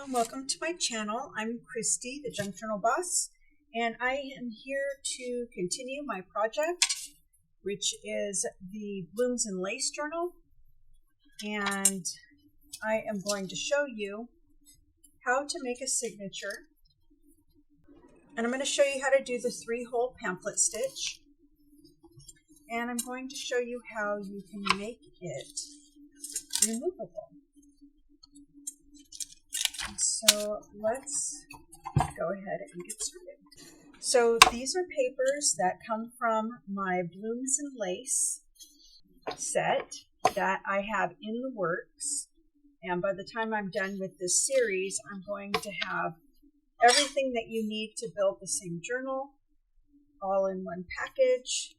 and welcome to my channel. I'm Christy, the Junk Journal Boss, and I am here to continue my project, which is the Blooms and Lace Journal. And I am going to show you how to make a signature. And I'm going to show you how to do the 3-hole pamphlet stitch. And I'm going to show you how you can make it removable. So let's go ahead and get started. So these are papers that come from my Blooms and Lace set that I have in the works. And by the time I'm done with this series, I'm going to have everything that you need to build the same journal all in one package.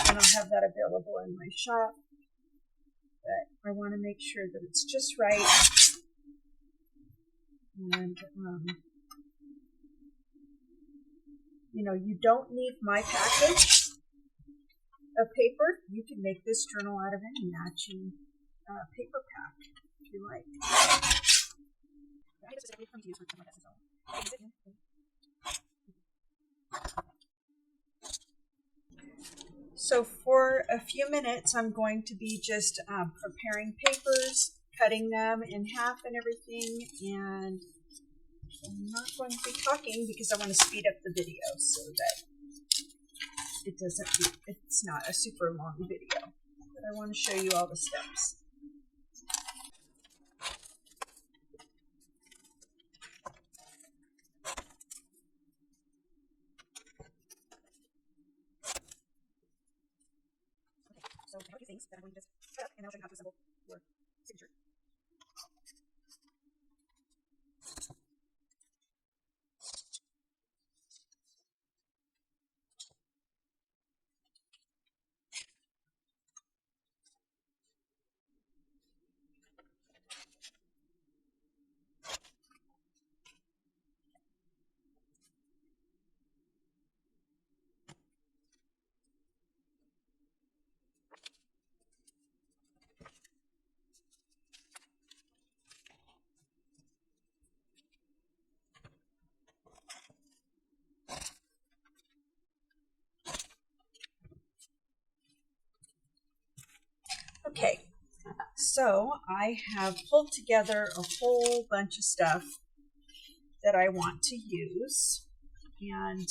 And I'll have that available in my shop. But I want to make sure that it's just right. And, you don't need my package of paper. You can make this journal out of any matching paper pack if you like. So for a few minutes, I'm going to be just preparing papers, cutting them in half and everything, and I'm not going to be talking because I want to speed up the video so that it's not a super long video, but I want to show you all the steps. So I have a few things that I'm going to just cut up, and then I'll show you how to assemble your signature. Okay, so I have pulled together a whole bunch of stuff that I want to use, and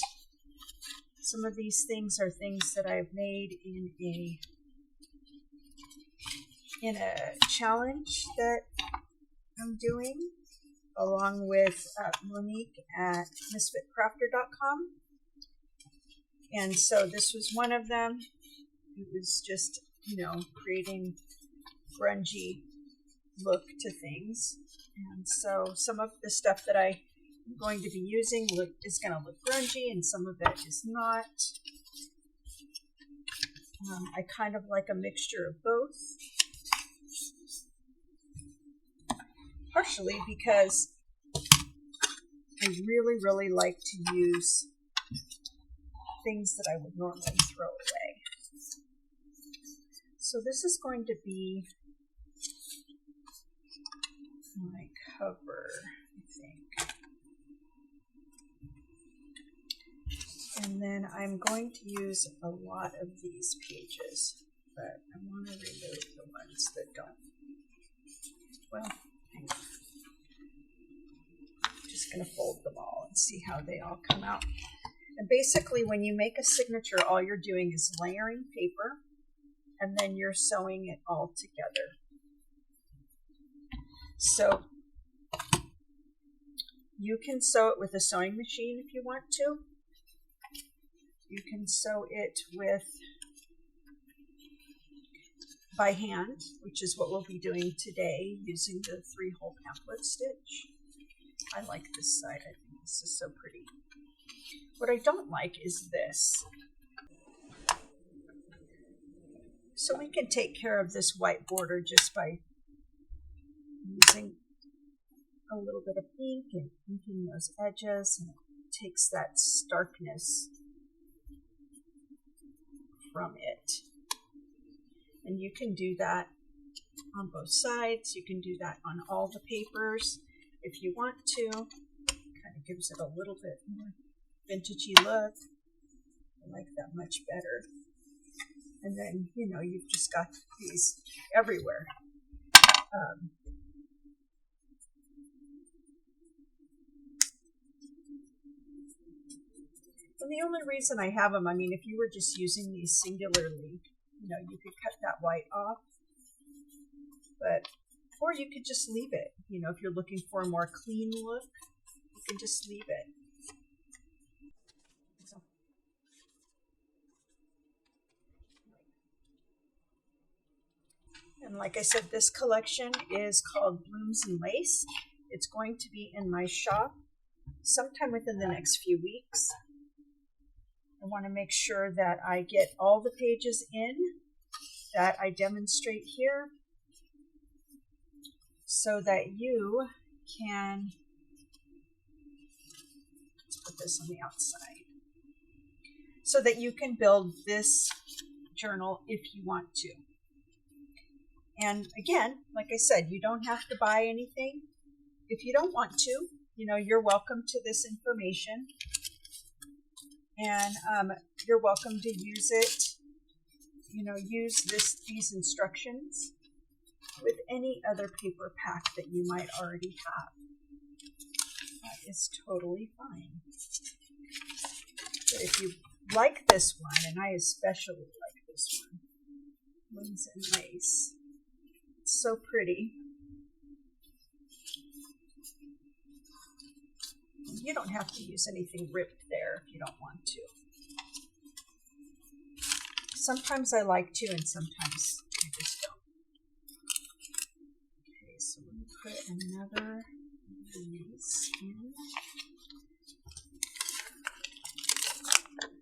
some of these things are things that I've made in a challenge that I'm doing along with Monique at misfitcrafter.com. And so this was one of them. It was just creating grungy look to things. And so some of the stuff that I'm going to be using is going to look grungy, and some of it is not. I kind of like a mixture of both. Partially because I really, really like to use things that I would normally throw away. So this is going to be my cover, I think. And then I'm going to use a lot of these pages, but I want to remove the ones that don't. Well, hang on. I'm just going to fold them all and see how they all come out. And basically, when you make a signature, all you're doing is layering paper, and then you're sewing it all together. So you can sew it with a sewing machine if you want to. You can sew it by hand, which is what we'll be doing today using the 3-hole pamphlet stitch. I like this side. I think this is so pretty. What I don't like is this. So we can take care of this white border just by using a little bit of ink and inking those edges, and it takes that starkness from it. And you can do that on both sides. You can do that on all the papers. if you want to. Kind of gives it a little bit more vintagey look. I like that much better. And then, you know, you've just got these everywhere. And the only reason I have them, I mean, if you were just using these singularly, you know, you could cut that white off. But, or you could just leave it. You know, if you're looking for a more clean look, you can just leave it. And like I said, this collection is called Blooms and Lace. It's going to be in my shop sometime within the next few weeks. I want to make sure that I get all the pages in that I demonstrate here so that you can, let's put this on the outside, so that you can build this journal if you want to. And again, like I said, you don't have to buy anything. If you don't want to, you know, you're welcome to this information. And you're welcome to use it, you know, use these instructions with any other paper pack that you might already have. That is totally fine. But if you like this one, and I especially like this one, Blooms and Lace, it's so pretty. You don't have to use anything ripped there if you don't want to. Sometimes I like to, and sometimes I just don't. Okay, so let me put another of these in.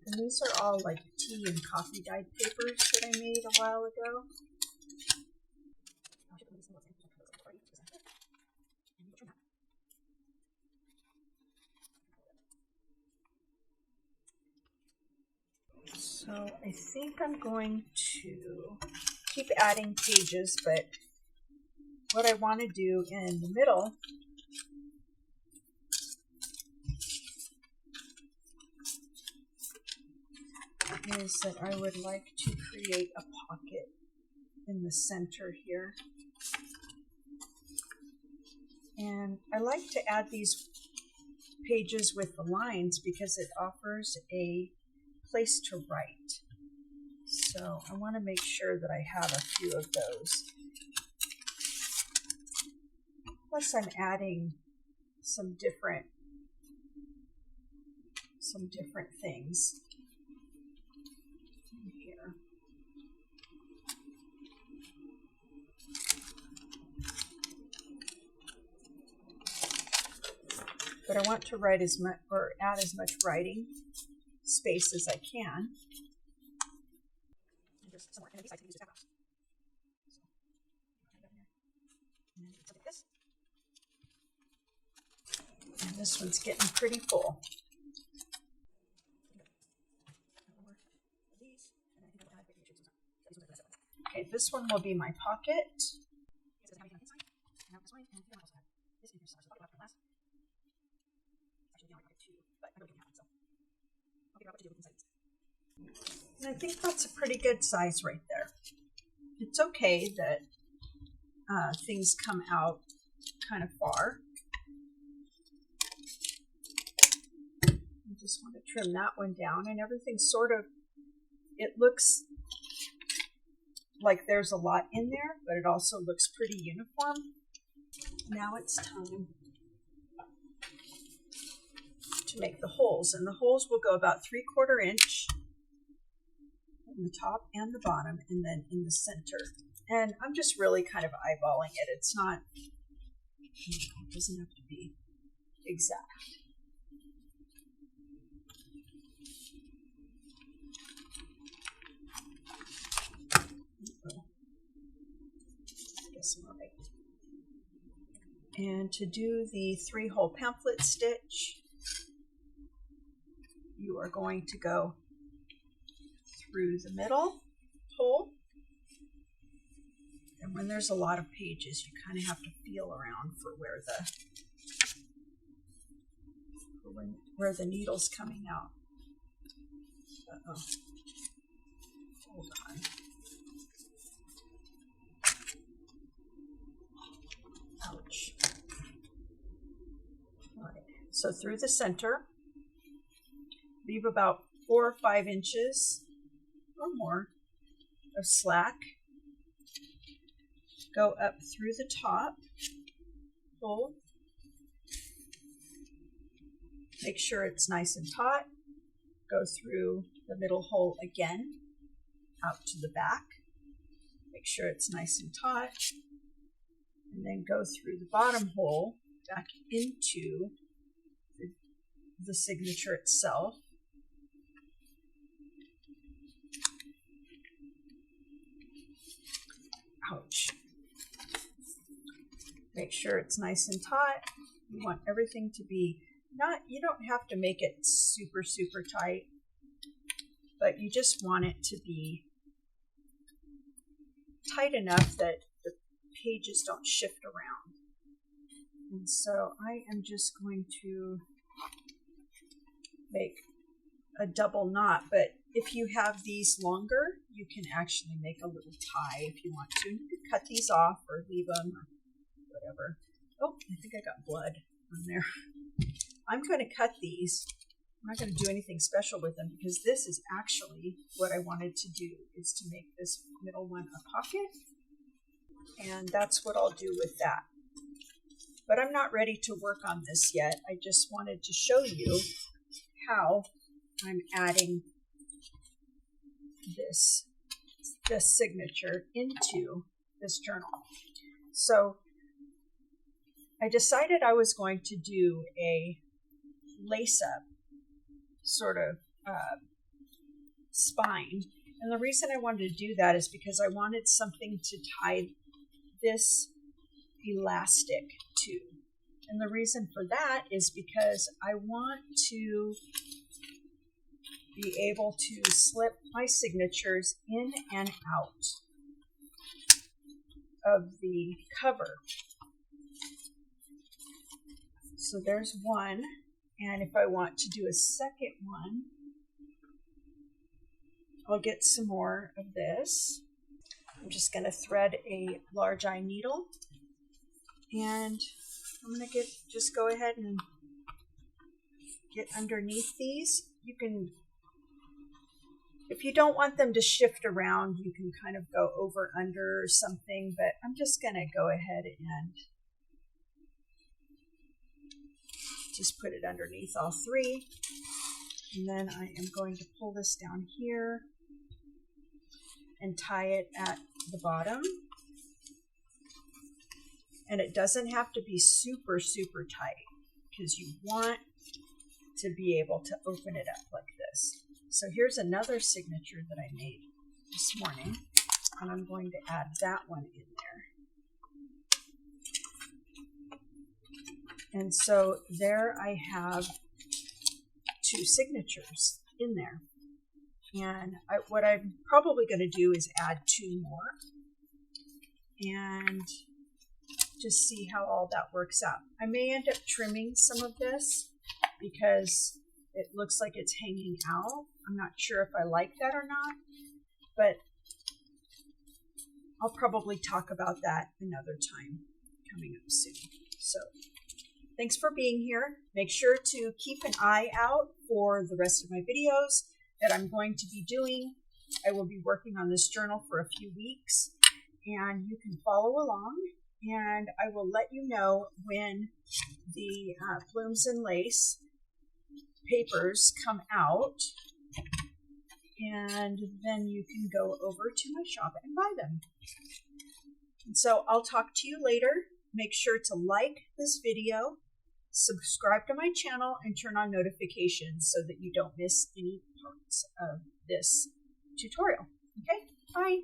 And these are all like tea and coffee dyed papers that I made a while ago. So I think I'm going to keep adding pages, but what I want to do in the middle is that I would like to create a pocket in the center here. And I like to add these pages with the lines because it offers a place to write. So I want to make sure that I have a few of those. Plus I'm adding some different things in here. But I want to write as much, or add as much writing space as I can. And this one's getting pretty full. Okay, this one will be my pocket. And I think that's a pretty good size right there. It's okay that things come out kind of far. I just want to trim that one down, and everything sort of, it looks like there's a lot in there, but it also looks pretty uniform. Now it's time to make the holes, and the holes will go about 3/4 inch in the top and the bottom, and then in the center. And I'm just really kind of eyeballing it. It's not, it doesn't have to be exact. And to do the 3-hole pamphlet stitch, you are going to go through the middle hole. And when there's a lot of pages, you kind of have to feel around for where the where the needle's coming out. Uh-oh. Hold on. Ouch. All right. So through the center, leave about 4 or 5 inches or more of slack. Go up through the top, pull. Make sure it's nice and taut. Go through the middle hole again, out to the back. Make sure it's nice and taut. And then go through the bottom hole back into the signature itself. Ouch. Make sure it's nice and taut. You want everything to be you don't have to make it super, super tight, but you just want it to be tight enough that the pages don't shift around. And so I am just going to make a double knot, but if you have these longer, you can actually make a little tie if you want to. You can cut these off or leave them or whatever. Oh, I think I got blood on there. I'm going to cut these. I'm not going to do anything special with them because this is actually what I wanted to do, is to make this middle one a pocket. And that's what I'll do with that. But I'm not ready to work on this yet. I just wanted to show you how I'm adding this signature into this journal. So I decided I was going to do a lace-up sort of spine. And the reason I wanted to do that is because I wanted something to tie this elastic to. And the reason for that is because I want to be able to slip my signatures in and out of the cover. So there's one, and if I want to do a second one, I'll get some more of this. I'm just going to thread a large eye needle, and I'm going to just go ahead and get underneath these. You can, if you don't want them to shift around, you can kind of go over under or something, but I'm just going to go ahead and just put it underneath all 3. And then I am going to pull this down here and tie it at the bottom. And it doesn't have to be super, super tight because you want to be able to open it up like this. So here's another signature that I made this morning, and I'm going to add that one in there. And so there I have 2 signatures in there. And what I'm probably going to do is add 2 more and just see how all that works out. I may end up trimming some of this because it looks like it's hanging out. I'm not sure if I like that or not, but I'll probably talk about that another time coming up soon. So thanks for being here. Make sure to keep an eye out for the rest of my videos that I'm going to be doing. I will be working on this journal for a few weeks, and you can follow along, and I will let you know when the Blooms and Lace papers come out, and then you can go over to my shop and buy them. And so I'll talk to you later. Make sure to like this video, subscribe to my channel, and turn on notifications so that you don't miss any parts of this tutorial. Okay, bye.